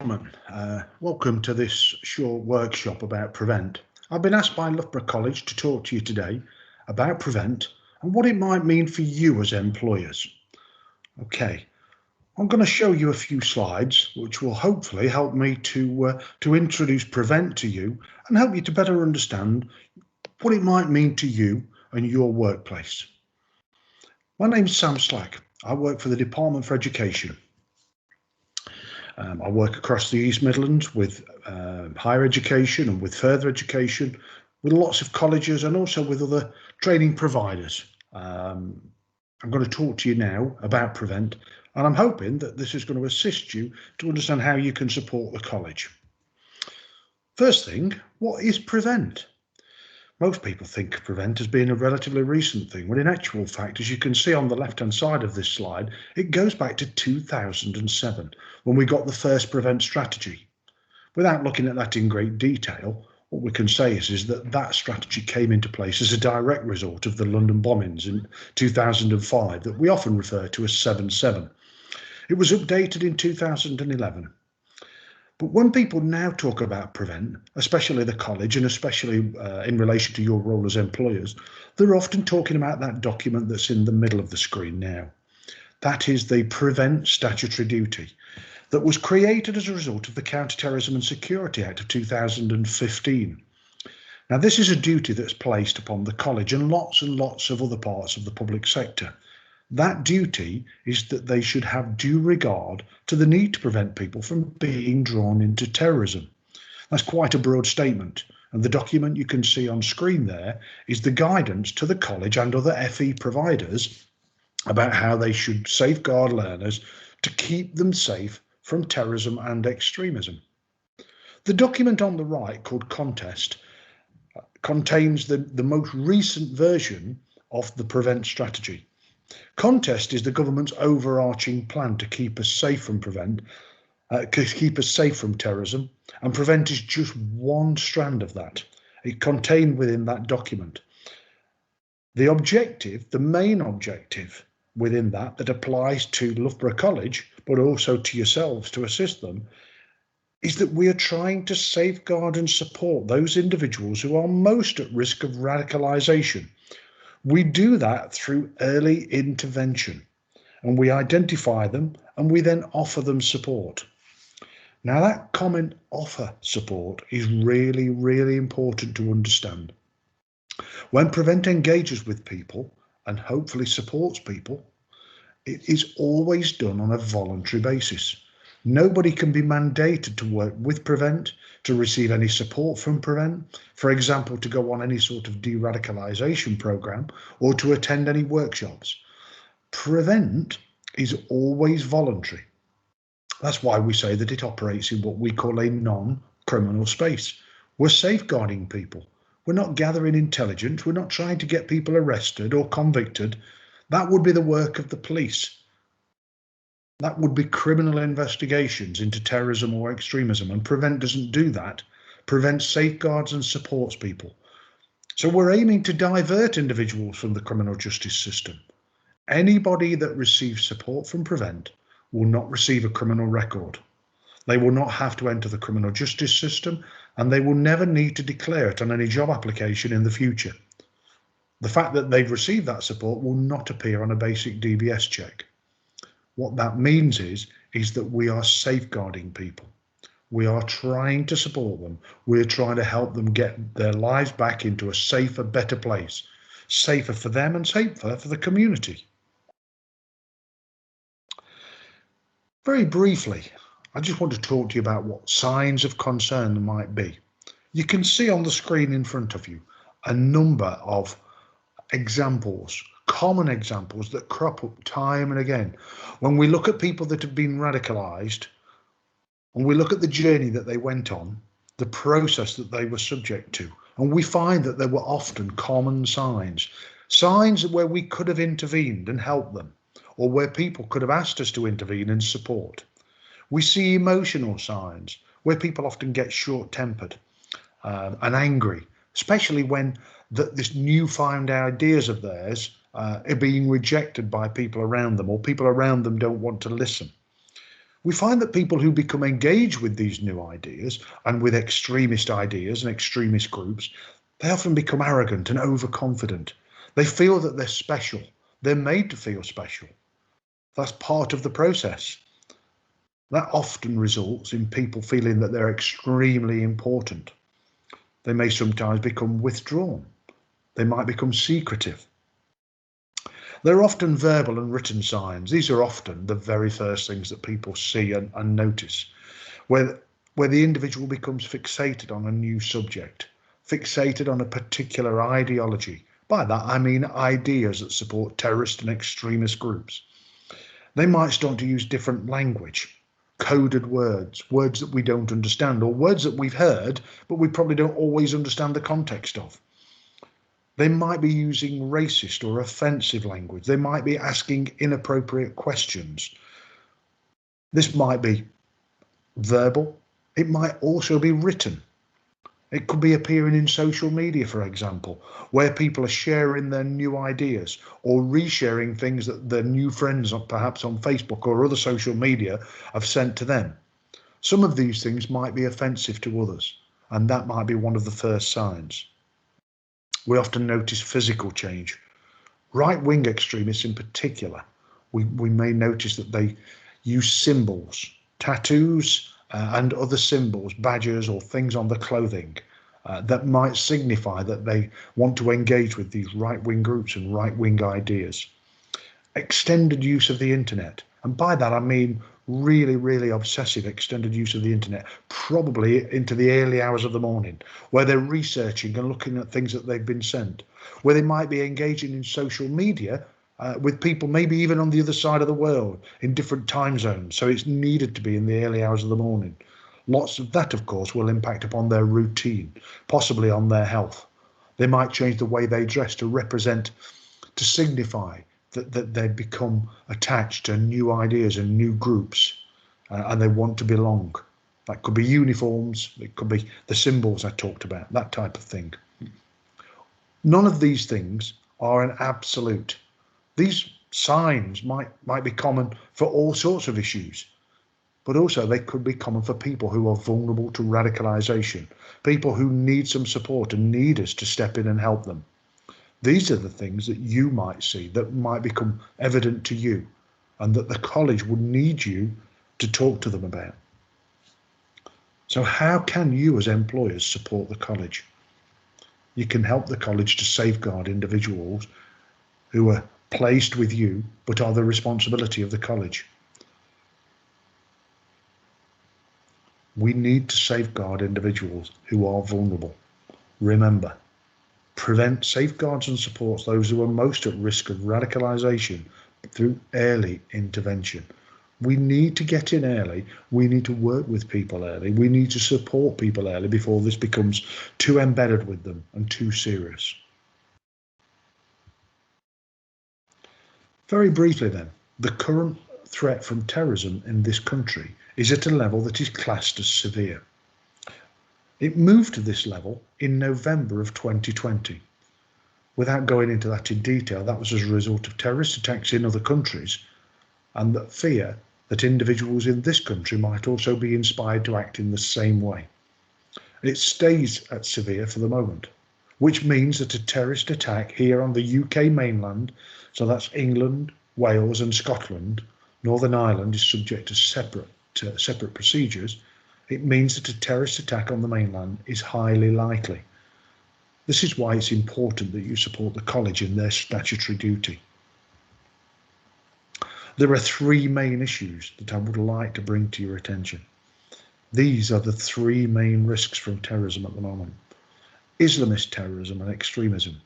gentlemen, welcome to this short workshop about Prevent. I've been asked by Loughborough College to talk to you today about Prevent and what it might mean for you as employers. Okay, I'm going to show you a few slides which will hopefully help me to introduce Prevent to you and help you to better understand what it might mean to you and your workplace. My name's Sam Slack. I work for the Department for Education. I work across the East Midlands with higher education and with further education, with lots of colleges and also with other training providers. I'm going to talk to you now about Prevent, and I'm hoping that this is going to assist you to understand how you can support the college. First thing, what is Prevent? Most people think of Prevent as being a relatively recent thing, when in actual fact, as you can see on the left-hand side of this slide, it goes back to 2007, when we got the first Prevent strategy. Without looking at that in great detail, what we can say is that that strategy came into place as a direct result of the London bombings in 2005 that we often refer to as 7/7. It was updated in 2011. But when people now talk about Prevent, especially the college and especially in relation to your role as employers, they're often talking about that document that's in the middle of the screen now. That is the Prevent Statutory Duty that was created as a result of the Counter-Terrorism and Security Act of 2015. Now, this is a duty that's placed upon the college and lots of other parts of the public sector. That duty is that they should have due regard to the need to prevent people from being drawn into terrorism. That's quite a broad statement, and the document you can see on screen there is the guidance to the college and other FE providers about how they should safeguard learners to keep them safe from terrorism and extremism. The document on the right, called Contest, contains the most recent version of the Prevent strategy. Contest is the government's overarching plan to keep us safe from terrorism, and Prevent is just one strand of that. It contained within that document. The objective, the main objective within that applies to Loughborough College, but also to yourselves to assist them, is that we are trying to safeguard and support those individuals who are most at risk of radicalisation. We do that through early intervention, and we identify them and we then offer them support. Now, that comment, offer support, is really, really important to understand. When Prevent engages with people and hopefully supports people, it is always done on a voluntary basis. Nobody can be mandated to work with Prevent, to receive any support from Prevent, for example, to go on any sort of de-radicalisation programme or to attend any workshops. Prevent is always voluntary. That's why we say that it operates in what we call a non-criminal space. We're safeguarding people. We're not gathering intelligence. We're not trying to get people arrested or convicted. That would be the work of the police. That would be criminal investigations into terrorism or extremism, and Prevent doesn't do that. Prevent safeguards and supports people. So we're aiming to divert individuals from the criminal justice system. Anybody that receives support from Prevent will not receive a criminal record. They will not have to enter the criminal justice system, and they will never need to declare it on any job application in the future. The fact that they've received that support will not appear on a basic DBS check. What that means is that we are safeguarding people. We are trying to support them. We're trying to help them get their lives back into a safer, better place. Safer for them and safer for the community. Very briefly, I just want to talk to you about what signs of concern there might be. You can see on the screen in front of you a number of examples, common examples that crop up time and again. When we look at people that have been radicalised, and we look at the journey that they went on, the process that they were subject to, and we find that there were often common signs where we could have intervened and helped them, or where people could have asked us to intervene and support. We see emotional signs where people often get short-tempered and angry, especially when this newfound ideas of theirs are being rejected by people around them, or people around them don't want to listen. We find that people who become engaged with these new ideas and with extremist ideas and extremist groups, they often become arrogant and overconfident. They feel that they're special. They're made to feel special. That's part of the process. That often results in people feeling that they're extremely important. They may sometimes become withdrawn. They might become secretive. There are often verbal and written signs. These are often the very first things that people see and notice, where the individual becomes fixated on a new subject, fixated on a particular ideology. By that, I mean ideas that support terrorist and extremist groups. They might start to use different language, coded words, words that we don't understand, or words that we've heard, but we probably don't always understand the context of. They might be using racist or offensive language. They might be asking inappropriate questions. This might be verbal. It might also be written. It could be appearing in social media, for example, where people are sharing their new ideas or resharing things that their new friends, perhaps on Facebook or other social media, have sent to them. Some of these things might be offensive to others, and that might be one of the first signs. We often notice physical change. Right-wing extremists in particular, we may notice that they use symbols, tattoos, and other symbols, badges or things on the clothing that might signify that they want to engage with these right-wing groups and right-wing ideas. Extended use of the internet, and by that I mean really, really obsessive extended use of the internet, probably into the early hours of the morning, where they're researching and looking at things that they've been sent, where they might be engaging in social media with people maybe even on the other side of the world in different time zones, so it's needed to be in the early hours of the morning. Lots of that, of course, will impact upon their routine, possibly on their health. They might change the way they dress to represent, to signify that they've become attached to new ideas and new groups, and they want to belong. That could be uniforms, it could be the symbols I talked about, that type of thing. None of these things are an absolute. These signs might be common for all sorts of issues, but also they could be common for people who are vulnerable to radicalisation, people who need some support and need us to step in and help them. These are the things that you might see, that might become evident to you, and that the college would need you to talk to them about. So how can you as employers support the college? You can help the college to safeguard individuals who are placed with you but are the responsibility of the college. We need to safeguard individuals who are vulnerable. Remember, prevent, safeguards and supports those who are most at risk of radicalisation through early intervention. We need to get in early. We need to work with people early. We need to support people early before this becomes too embedded with them and too serious. Very briefly then, the current threat from terrorism in this country is at a level that is classed as severe. It moved to this level in November of 2020. Without going into that in detail, that was as a result of terrorist attacks in other countries and that fear that individuals in this country might also be inspired to act in the same way. It stays at severe for the moment, which means that a terrorist attack here on the UK mainland, so that's England, Wales and Scotland, Northern Ireland is subject to separate procedures. It means that a terrorist attack on the mainland is highly likely. This is why it's important that you support the college in their statutory duty. There are three main issues that I would like to bring to your attention. These are the three main risks from terrorism at the moment. Islamist terrorism and extremism.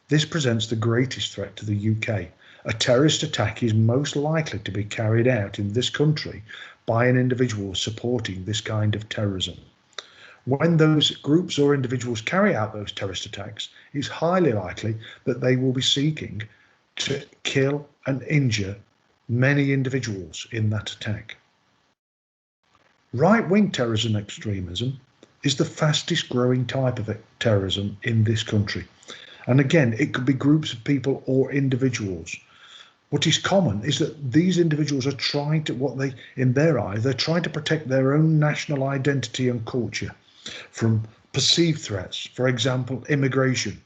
This presents the greatest threat to the UK. A terrorist attack is most likely to be carried out in this country by an individual supporting this kind of terrorism. When those groups or individuals carry out those terrorist attacks, it's highly likely that they will be seeking to kill and injure many individuals in that attack. Right-wing terrorism and extremism is the fastest growing type of terrorism in this country. And again, it could be groups of people or individuals. What is common is that these individuals are trying to, in their eyes, they're trying to protect their own national identity and culture from perceived threats, for example, immigration.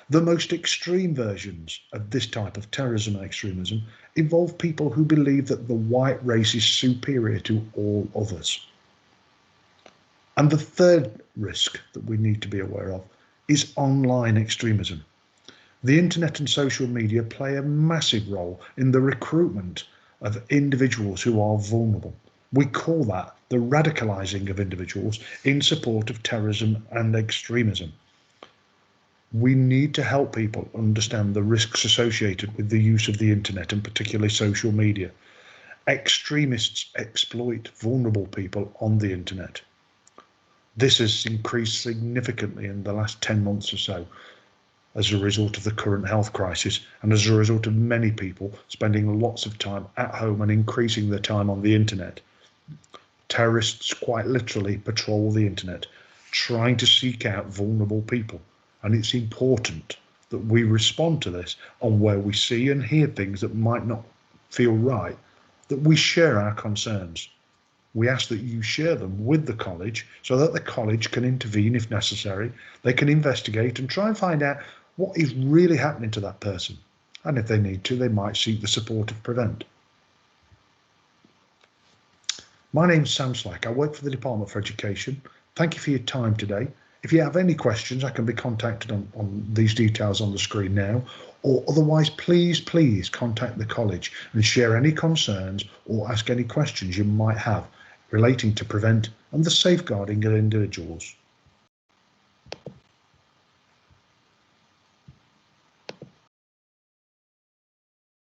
The most extreme versions of this type of terrorism and extremism involve people who believe that the white race is superior to all others. And the third risk that we need to be aware of is online extremism. The internet and social media play a massive role in the recruitment of individuals who are vulnerable. We call that the radicalising of individuals in support of terrorism and extremism. We need to help people understand the risks associated with the use of the internet and particularly social media. Extremists exploit vulnerable people on the internet. This has increased significantly in the last 10 months or so as a result of the current health crisis and as a result of many people spending lots of time at home and increasing their time on the internet. Terrorists quite literally patrol the internet, trying to seek out vulnerable people. And it's important that we respond to this on where we see and hear things that might not feel right, that we share our concerns. We ask that you share them with the college so that the college can intervene if necessary. They can investigate and try and find out what is really happening to that person. And if they need to, they might seek the support of Prevent. My name's Sam Slack. I work for the Department for Education. Thank you for your time today. If you have any questions, I can be contacted on these details on the screen now, or otherwise, please contact the college and share any concerns or ask any questions you might have relating to Prevent and the safeguarding of individuals.